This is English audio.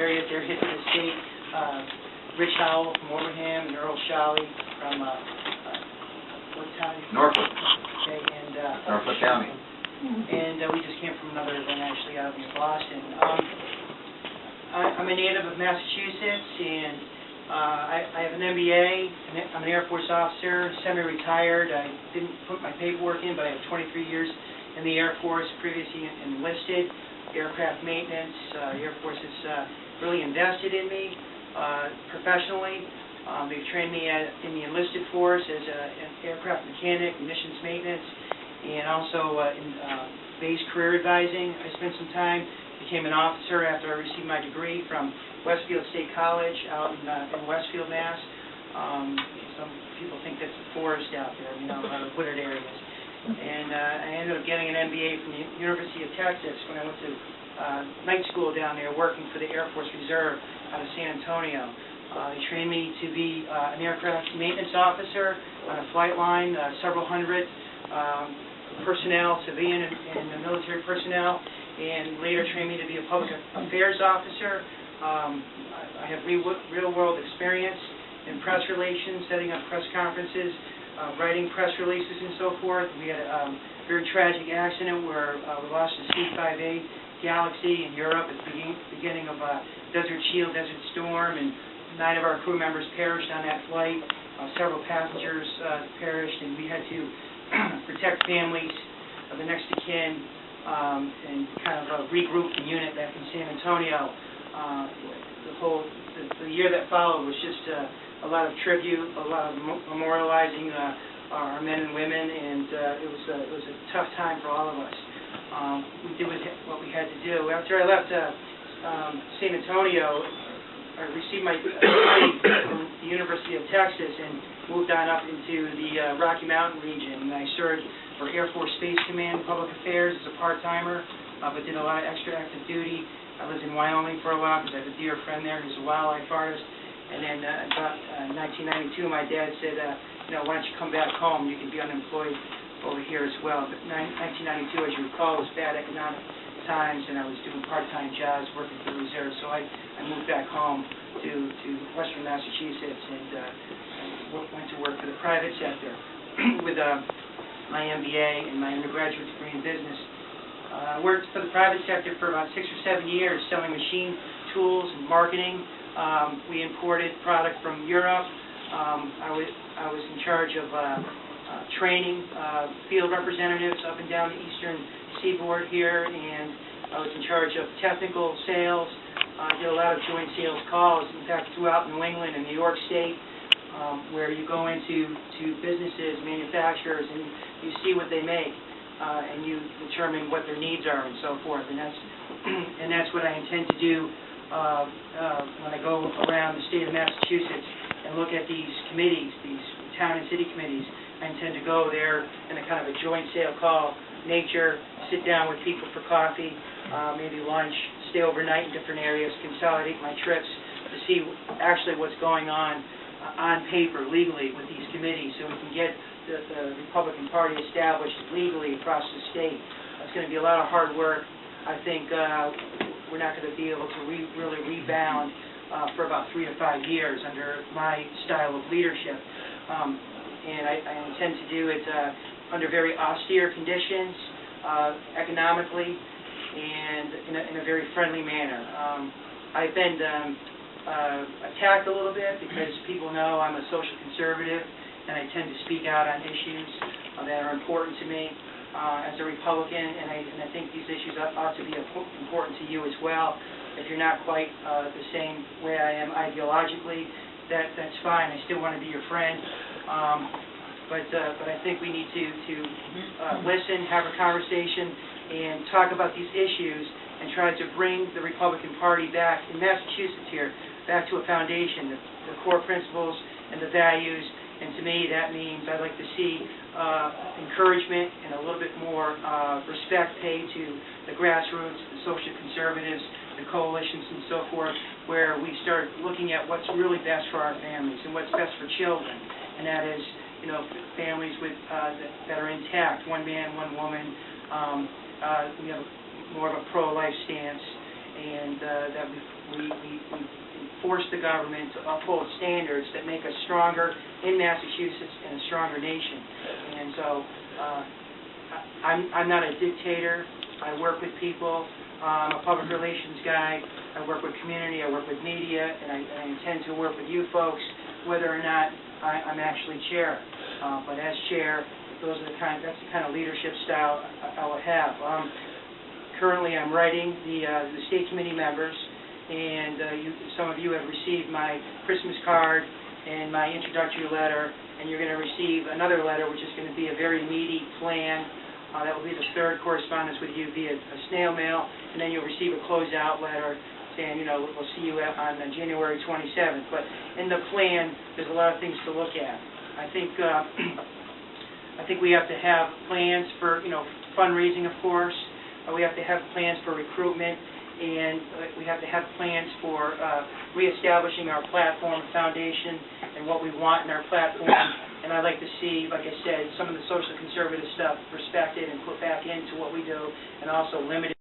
areas there hit the state. Rich Howell from Wilbraham and Earl Shawley from what town? Norfolk. Okay, and Norfolk County. And we just came from another event actually out in Boston. I'm a native of Massachusetts, and I have an MBA. I'm an Air Force officer, semi-retired. I didn't put my paperwork in, but I have 23 years in the Air Force, previously enlisted, aircraft maintenance. The Air Force has really invested in me professionally. They've trained me in the enlisted force as an aircraft mechanic, munitions maintenance, and also in base career advising. I spent some time, became an officer after I received my degree from Westfield State College out in Westfield, Mass. Some people think that's a forest out there, a lot of wooded areas. And I ended up getting an MBA from the University of Texas when I went to night school down there working for the Air Force Reserve out of San Antonio. They trained me to be an aircraft maintenance officer on a flight line, several hundred personnel, civilian and military personnel, and later trained me to be a public affairs officer. I have real-world experience in press relations, setting up press conferences, writing press releases and so forth. We had a very tragic accident where we lost a C-5A Galaxy in Europe at the beginning of Desert Shield, Desert Storm, and 9 of our crew members perished on that flight. Several passengers perished, and we had to protect families of the next of kin and kind of regroup the unit back in San Antonio. The year that followed was just a lot of tribute, a lot of memorializing our men and women, and it was a tough time for all of us. We did what we had to do. After I left San Antonio, I received my degree from the University of Texas and moved on up into the Rocky Mountain region. And I served for Air Force Space Command Public Affairs as a part-timer, but did a lot of extra active duty. I lived in Wyoming for a while because I have a dear friend there who's a wildlife artist. And then about 1992, my dad said, why don't you come back home? You can be unemployed over here as well. But 1992, as you recall, was bad economic times, and I was doing part-time jobs working for the Reserve. So I moved back home to western Massachusetts and went to work for the private sector with my MBA and my undergraduate degree in business. I worked for the private sector for about 6 or 7 years, selling machine tools and marketing. We imported product from Europe. I was in charge of training field representatives up and down the eastern seaboard here, and I was in charge of technical sales. I did a lot of joint sales calls. In fact, throughout New England and New York State, where you go into businesses, manufacturers, and you see what they make, and you determine what their needs are and so forth. And that's what I intend to do when I go around the state of Massachusetts and look at these committees, these town and city committees. I intend to go there in a kind of a joint sale call nature, sit down with people for coffee, maybe lunch, stay overnight in different areas, consolidate my trips to see actually what's going on paper, legally, with these committees, so we can get the Republican Party established legally across the state. It's going to be a lot of hard work. I think we're not going to be able to really rebound for about 3 to 5 years under my style of leadership. And I intend to do it under very austere conditions, economically, and in a very friendly manner. I've been attacked a little bit because people know I'm a social conservative, and I tend to speak out on issues that are important to me as a Republican, and I think these issues ought to be important to you as well. If you're not quite the same way I am ideologically, that's fine. I still want to be your friend. But I think we need to listen, have a conversation, and talk about these issues and try to bring the Republican Party back in Massachusetts here, back to a foundation, the core principles and the values. And to me, that means I'd like to see encouragement and a little bit more respect paid to the grassroots, the social conservatives, the coalitions and so forth, where we start looking at what's really best for our families and what's best for children. And that is, families with that are intact, one man, one woman. We have more of a pro-life stance, and that we force the government to uphold standards that make us stronger in Massachusetts and a stronger nation. And so I'm not a dictator. I work with people. I'm a public relations guy. I work with community. I work with media, and I intend to work with you folks, whether or not I'm actually chair. But as chair, that's the kind of leadership style I will have. Currently, I'm writing the state committee members, and some of you have received my Christmas card and my introductory letter, and you're going to receive another letter, which is going to be a very meaty plan. That will be the third correspondence with you via a snail mail, and then you'll receive a closeout letter saying, we'll see you on January 27th. But in the plan, there's a lot of things to look at. I think we have to have plans for, fundraising, of course. We have to have plans for recruitment, and we have to have plans for reestablishing our platform foundation and what we want in our platform. And I'd like to see, like I said, some of the social conservative stuff respected and put back into what we do, and also limited